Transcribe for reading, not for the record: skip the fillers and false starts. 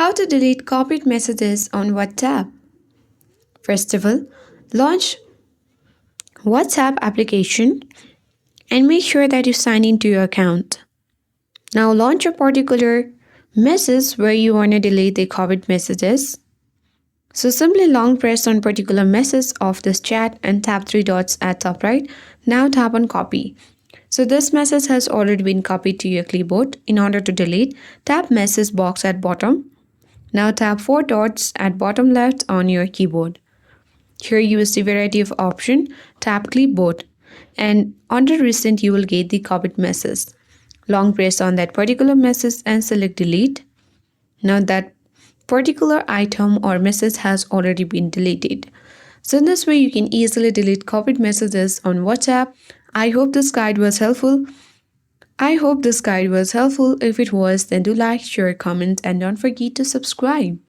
How to delete copied messages on WhatsApp. First of all, launch WhatsApp application and make sure that you sign into your account. Now launch a particular message where you want to delete the copied messages. So simply long press on particular message of this chat and tap three dots at top right. Now tap on copy. So this message has already been copied to your clipboard. In order to delete, tap message box at bottom. Now tap four dots at bottom left on your keyboard. Here you will see variety of option. Tap clipboard and under recent you will get the copied message. Long press on that particular message and select delete. Now that particular item or message has already been deleted. So in this way you can easily delete copied messages on WhatsApp. I hope this guide was helpful. If it was, then do like, share, comment and don't forget to subscribe.